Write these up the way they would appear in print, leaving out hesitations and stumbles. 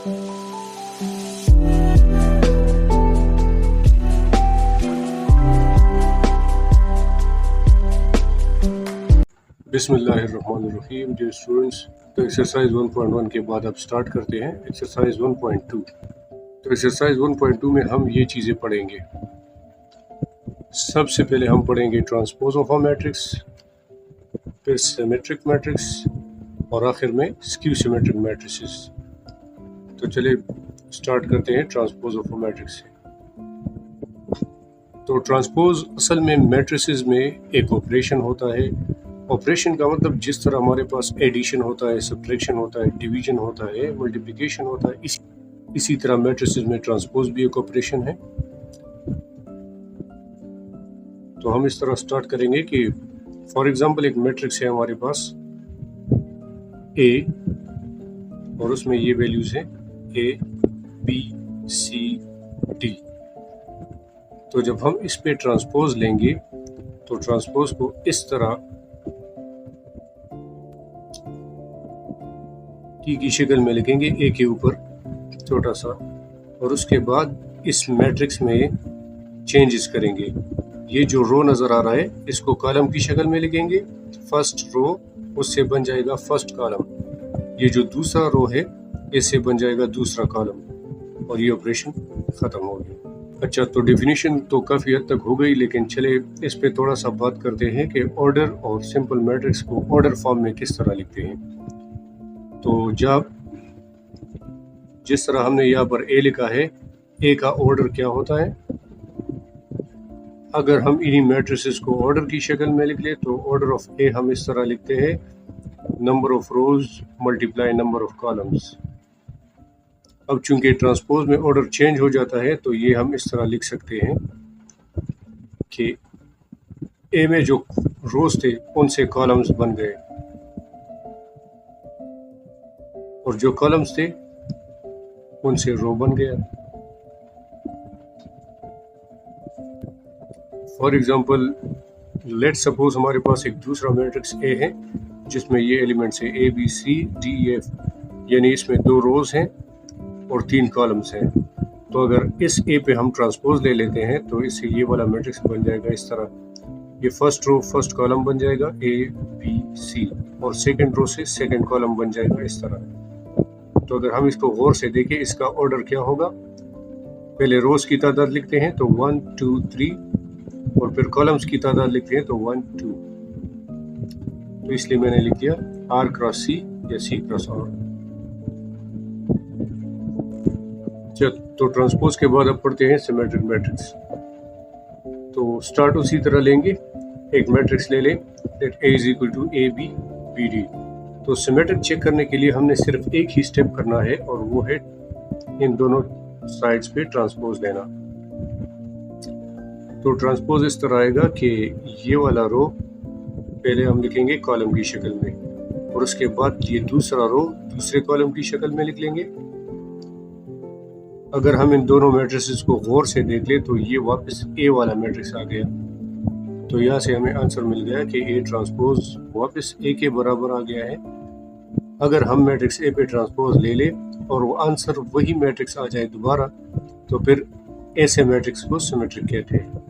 बिस्मिल्लाहिर्रहमानिर्रहीम। Dear students, तो exercise 1.1 के बाद अब स्टार्ट करते हैं एक्सरसाइज 1.2। तो एक्सरसाइज 1.2 में हम ये चीज़ें पढ़ेंगे। सबसे पहले हम पढ़ेंगे ट्रांसपोज ऑफ अ मैट्रिक्स, फिर सिमेट्रिक मैट्रिक्स और आखिर में स्क्यू सिमेट्रिक मैट्रिसेस। तो चलिए स्टार्ट करते हैं ट्रांसपोज ऑफ अ मैट्रिक्स से। तो ट्रांसपोज असल में मैट्रिसेस में एक ऑपरेशन होता है। ऑपरेशन का मतलब जिस तरह हमारे पास एडिशन होता है, सब्ट्रैक्शन होता है, डिवीजन होता है, मल्टीप्लिकेशन होता है, इसी तरह मैट्रिसेस में ट्रांसपोज भी एक ऑपरेशन है। तो हम इस तरह स्टार्ट करेंगे कि फॉर एग्जांपल एक मैट्रिक्स है हमारे पास ए और उसमें ये वैल्यूज हैं ए बी सी डी। तो जब हम इस पे ट्रांसपोज लेंगे तो ट्रांसपोज को इस तरह टी की शक्ल में लिखेंगे, ए के ऊपर छोटा सा, और उसके बाद इस मैट्रिक्स में चेंजेस करेंगे। ये जो रो नज़र आ रहा है इसको कॉलम की शक्ल में लिखेंगे, फर्स्ट रो उससे बन जाएगा फर्स्ट कॉलम। ये जो दूसरा रो है इससे बन जाएगा दूसरा कॉलम और ये ऑपरेशन ख़त्म हो गया। अच्छा, तो डेफिनेशन तो काफ़ी हद तक हो गई, लेकिन चले इस पे थोड़ा सा बात करते हैं कि ऑर्डर और सिंपल मैट्रिक्स को ऑर्डर फॉर्म में किस तरह लिखते हैं। तो जब जिस तरह हमने यहाँ पर ए लिखा है, ए का ऑर्डर क्या होता है? अगर हम इन्हीं मैट्रिसेस को ऑर्डर की शक्ल में लिख ले तो ऑर्डर ऑफ ए हम इस तरह लिखते हैं, number of rose multiply number of columns. अब चूंकि ट्रांसपोज में ऑर्डर चेंज हो जाता है तो ये हम इस तरह लिख सकते हैं कि ए में जो रोज थे उनसे कॉलम्स बन गए और जो कॉलम्स थे उनसे रो बन गया। फॉर एग्जांपल लेट सपोज हमारे पास एक दूसरा मैट्रिक्स ए है जिसमें ये एलिमेंट्स है A B C D F, यानी इसमें 2 रोज हैं और 3 कॉलम्स हैं। तो अगर इस ए पे हम ट्रांसपोज ले लेते हैं तो इससे ये वाला मैट्रिक्स बन जाएगा इस तरह। ये फर्स्ट रो फर्स्ट कॉलम बन जाएगा ए बी सी और सेकंड रो से सेकंड कॉलम बन जाएगा इस तरह। तो अगर हम इसको गौर से देखें इसका ऑर्डर क्या होगा, पहले रोज की तादाद लिखते हैं तो 1 2 3 और फिर कॉलम्स की तादाद लिखते हैं तो 1 2। तो इसलिए मैंने लिख दिया आर क्रॉस सी या सी क्रॉस आर। तो ट्रांसपोज के बाद अब पढ़ते हैं सिमेट्रिक मैट्रिक्स। तो स्टार्ट उसी तरह लेंगे, एक मैट्रिक्स ले लें let A is equal to A B B D. तो सिमेट्रिक चेक करने के लिए हमने सिर्फ एक ही स्टेप करना है और वो है इन दोनों साइड्स पे ट्रांसपोज लेना। तो ट्रांसपोज इस तरह आएगा कि ये वाला रो पहले हम लिखेंगे कॉलम की शक्ल में और उसके बाद ये दूसरा रो दूसरे कॉलम की शक्ल में लिख लेंगे। अगर हम इन दोनों मैट्रिसेस को गौर से देख ले तो ये वापस ए वाला मैट्रिक्स आ गया। तो यहाँ से हमें आंसर मिल गया कि ए ट्रांसपोज वापस ए के बराबर आ गया है। अगर हम मैट्रिक्स ए पे ट्रांसपोज ले ले और वो आंसर वही मैट्रिक्स आ जाए दोबारा तो फिर ऐसे मैट्रिक्स को सिमेट्रिक कहते हैं।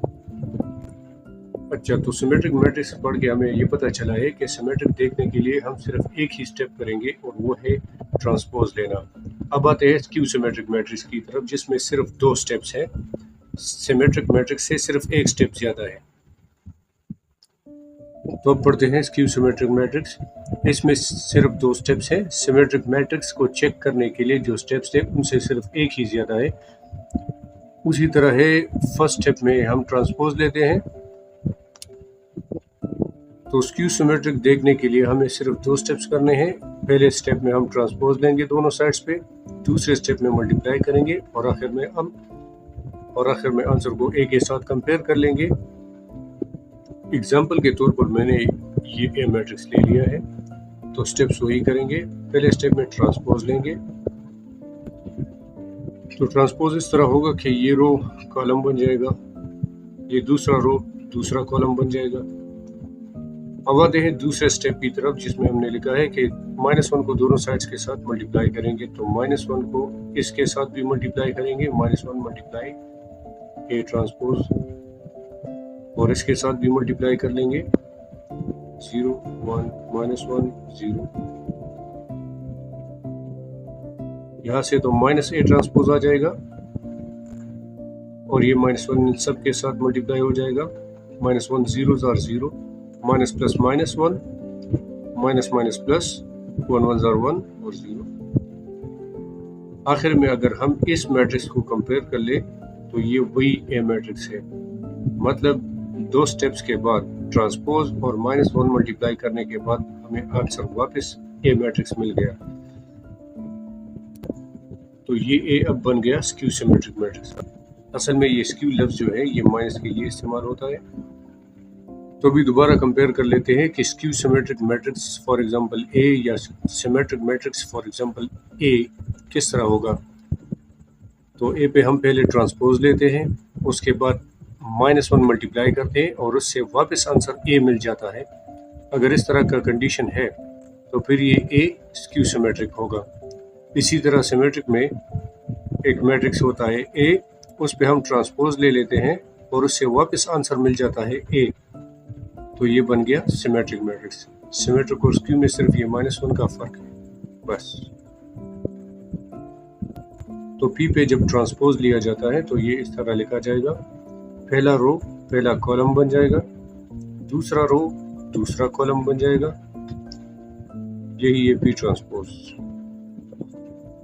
अच्छा, तो सिमेट्रिक मैट्रिक्स पढ़ के हमें ये पता चला है कि सिमेट्रिक देखने के लिए हम सिर्फ एक ही स्टेप करेंगे और वो है ट्रांसपोज लेना। अब आते हैं स्क्यू सिमेट्रिक मैट्रिक्स की तरफ जिसमें सिर्फ 2 स्टेप्स हैं। सिमेट्रिक मैट्रिक्स से सिर्फ एक स्टेप ज्यादा है। तो अब पढ़ते हैं स्क्यू सिमेट्रिक मैट्रिक्स। इसमें सिर्फ 2 स्टेप्स हैं। सिमेट्रिक मैट्रिक्स को चेक करने के लिए जो स्टेप्स थे उनसे सिर्फ एक ही ज्यादा है। उसी तरह है फर्स्ट स्टेप में हम ट्रांसपोज लेते हैं। तो स्क्यू सिमेट्रिक देखने के लिए हमें सिर्फ 2 स्टेप्स करने हैं। पहले स्टेप में हम ट्रांसपोज लेंगे दोनों साइड्स पे, दूसरे स्टेप में मल्टीप्लाई करेंगे और आखिर में आंसर को ए के साथ कंपेयर कर लेंगे। एग्जाम्पल के तौर पर मैंने ये ए मैट्रिक्स ले लिया है तो स्टेप्स वही करेंगे। पहले स्टेप में ट्रांसपोज लेंगे तो ट्रांसपोज इस तरह होगा कि ये रो कॉलम बन जाएगा, ये दूसरा रो दूसरा कॉलम बन जाएगा। अब आते हैं दूसरे स्टेप की तरफ, जिसमें हमने लिखा है कि -1 को दोनों साइड्स के साथ मल्टीप्लाई करेंगे। तो -1 को इसके साथ भी मल्टीप्लाई करेंगे, -1 मल्टीप्लाई ए ट्रांसपोज, और इसके साथ भी मल्टीप्लाई कर लेंगे 0 1 -1 0। यहाँ से तो -A ट्रांसपोज आ जाएगा और ये -1 इन सब के साथ मल्टीप्लाई हो जाएगा। -1 zeros are 0, minus plus -1, minus minus plus, 1 1s are 1 और 0। आखिर में अगर हम इस मैट्रिक्स को कंपेयर कर ले तो ये वही ए मैट्रिक्स है। मतलब दो स्टेप्स के बाद ट्रांसपोज और -1 मल्टीप्लाई करने के बाद हमें आंसर वापस ए मैट्रिक्स मिल गया। तो ये ए अब बन गया स्क्यू सिमेट्रिक मैट्रिक्स। असल में ये स्क्यू लफ्ज जो है ये माइनस के लिए इस्तेमाल होता है। तो अभी दोबारा कंपेयर कर लेते हैं कि skew symmetric matrix for example A या symmetric matrix for example A किस तरह होगा। तो ए पे हम पहले ट्रांसपोज लेते हैं, उसके बाद -1 मल्टीप्लाई करते हैं और उससे वापस आंसर ए मिल जाता है। अगर इस तरह का कंडीशन है तो फिर ये ए स्क्यू सिमेट्रिक होगा। इसी तरह सिमेट्रिक में एक मैट्रिक्स होता है ए, उस पे हम ट्रांसपोज ले लेते हैं और उससे वापस आंसर मिल जाता है ए, तो ये बन गया सिमेट्रिक मैट्रिक्स। सिमेट्रिक और स्क्यू में सिर्फ ये -1 का फर्क है बस। तो पी पे जब ट्रांसपोज लिया जाता है तो ये इस तरह लिखा जाएगा, पहला रो पहला कॉलम बन जाएगा, दूसरा रो दूसरा कॉलम बन जाएगा, यही है पी ट्रांसपोज।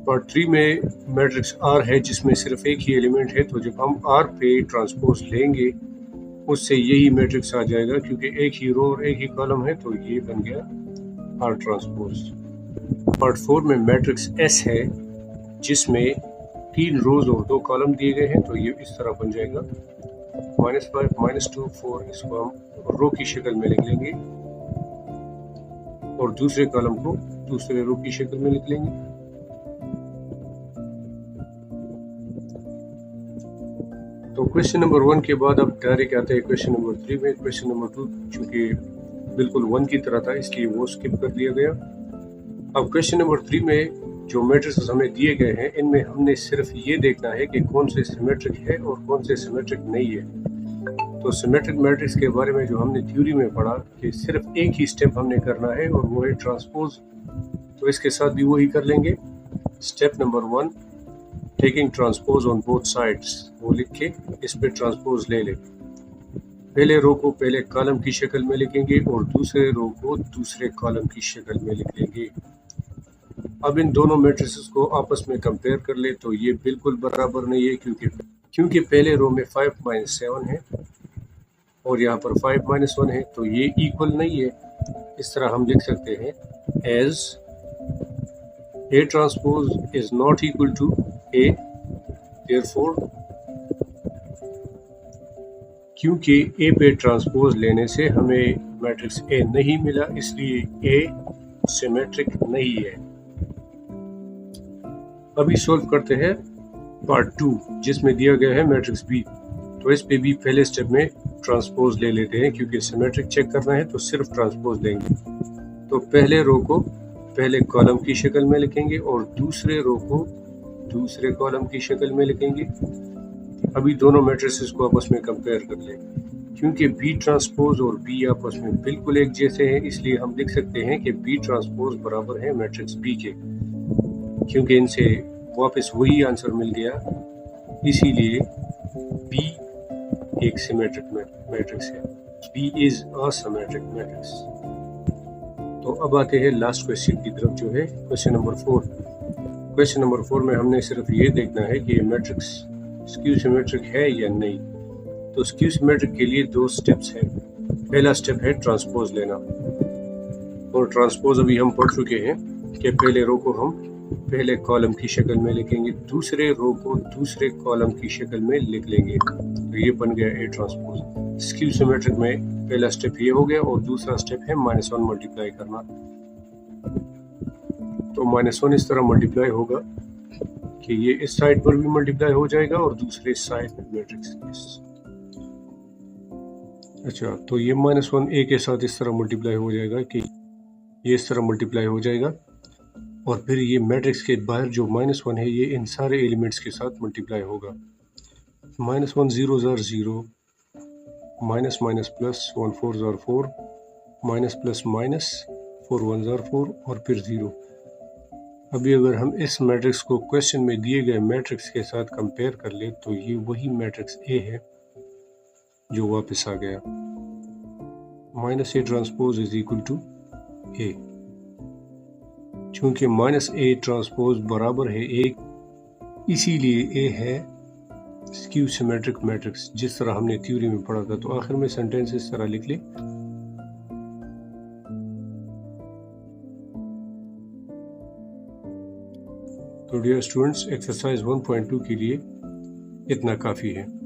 पार्ट 3 में मैट्रिक्स आर है जिसमें सिर्फ एक ही एलिमेंट है, तो जब हम आर पे ट्रांसपोज लेंगे उससे यही मैट्रिक्स आ जाएगा, क्योंकि एक ही रो और एक ही कॉलम है, तो ये बन गया आर ट्रांसपोज। पार्ट 4 में मैट्रिक्स एस है जिसमें 3 रोज और 2 कॉलम दिए गए हैं, तो ये इस तरह बन जाएगा -5 -2 4। इसको हम रो की शक्ल में लिख लेंगे और दूसरे कॉलम को दूसरे रो की शक्ल में लिख लेंगे। तो क्वेश्चन नंबर 1 के बाद अब डायरेक्ट आते हैं क्वेश्चन नंबर 3 में। क्वेश्चन नंबर 2 चूंकि बिल्कुल 1 की तरह था इसलिए वो स्किप कर दिया गया। अब क्वेश्चन नंबर 3 में जो मैट्रिक्स हमें दिए गए हैं इनमें हमने सिर्फ ये देखना है कि कौन से सिमेट्रिक है और कौन से सिमेट्रिक नहीं है। तो सिमेट्रिक मैट्रिक्स के बारे में जो हमने थ्योरी में पढ़ा कि सिर्फ एक ही स्टेप हमने करना है और वो है ट्रांसपोज, तो इसके साथ भी वही कर लेंगे। Step number 1 taking transpose on both sides, वो लिख के इस पे ट्रांसपोज ले लें। पहले रो को पहले कॉलम की शक्ल में लिखेंगे और दूसरे रो को दूसरे कॉलम की शक्ल में लिख लेंगे। अब इन दोनों मैट्रिसेस को आपस में कंपेयर कर ले तो ये बिल्कुल बराबर नहीं है, क्योंकि पहले रो में 5 - 7 है और यहाँ पर 5 - 1 है, तो ये इक्वल नहीं है। इस तरह हम लिख सकते हैं as A transpose is not equal to A, therefore क्योंकि A पे ट्रांसपोज लेने से हमें मैट्रिक्स A नहीं मिला, इसलिए A सिमेट्रिक नहीं है। अभी सॉल्व करते हैं पार्ट 2 जिसमें दिया गया है मैट्रिक्स B। तो इस पे भी पहले स्टेप में ट्रांसपोज ले लेते हैं, क्योंकि सिमेट्रिक चेक करना है तो सिर्फ ट्रांसपोज लेंगे। तो पहले रो को पहले कॉलम की शक्ल में लिखेंगे और दूसरे रो को दूसरे कॉलम की शक्ल में लिखेंगे। अभी दोनों मैट्रिसेस को आपस में कंपेयर कर लें। क्योंकि बी ट्रांसपोज और बी आपस में बिल्कुल एक जैसे हैं, इसलिए हम लिख सकते हैं कि बी ट्रांसपोज बराबर है मैट्रिक्स बी के, क्योंकि इनसे वापस वही आंसर मिल गया, इसीलिए बी एक सिमेट्रिक मैट्रिक्स है। B is a symmetric matrix. तो अब आते हैं लास्ट क्वेश्चन की तरफ, जो है क्वेश्चन नंबर 4। क्वेश्चन नंबर 4 में हमने सिर्फ ये देखना है कि ये मैट्रिक्स स्क्यू सिमेट्रिक है या नहीं। तो स्क्यू सिमेट्रिक के लिए 2 स्टेप्स हैं। पहला स्टेप है ट्रांसपोज लेना, और ट्रांसपोज अभी हम पढ़ चुके हैं कि पहले रो को हम पहले कॉलम की शक्ल में लिखेंगे, दूसरे रो को दूसरे कॉलम की शक्ल में लिख लेंगे, तो ये बन गया ए ट्रांसपोज। स्क्यू सिमेट्रिक में पहला स्टेप ये हो गया और दूसरा स्टेप है -1 मल्टीप्लाई करना। तो -1 इस तरह मल्टीप्लाई होगा कि ये इस साइड पर भी मल्टीप्लाई हो जाएगा और दूसरे साइड में मैट्रिक्स अच्छा, तो ये -1 ए के साथ इस तरह मल्टीप्लाई हो जाएगा कि ये इस तरह मल्टीप्लाई हो जाएगा और फिर ये मैट्रिक्स के बाहर जो -1 है ये इन सारे एलिमेंट्स के साथ मल्टीप्लाई होगा। -1 zeros are zero, minus minus plus, 1 4 are 4, minus plus minus, 4 1 are 4 और फिर 0। अभी अगर हम इस मैट्रिक्स को क्वेश्चन में दिए गए मैट्रिक्स के साथ कंपेयर कर ले तो ये वही मैट्रिक्स ए है जो वापस आ गया। -A transpose is equal to A. चूंकि -A ट्रांसपोज बराबर है ए, इसीलिए ए है स्क्यू सिमेट्रिक मैट्रिक्स, जिस तरह हमने थ्योरी में पढ़ा था। तो आखिर में सेंटेंस इस तरह लिख ले, तो डियर स्टूडेंट्स एक्सरसाइज 1.2 के लिए इतना काफ़ी है।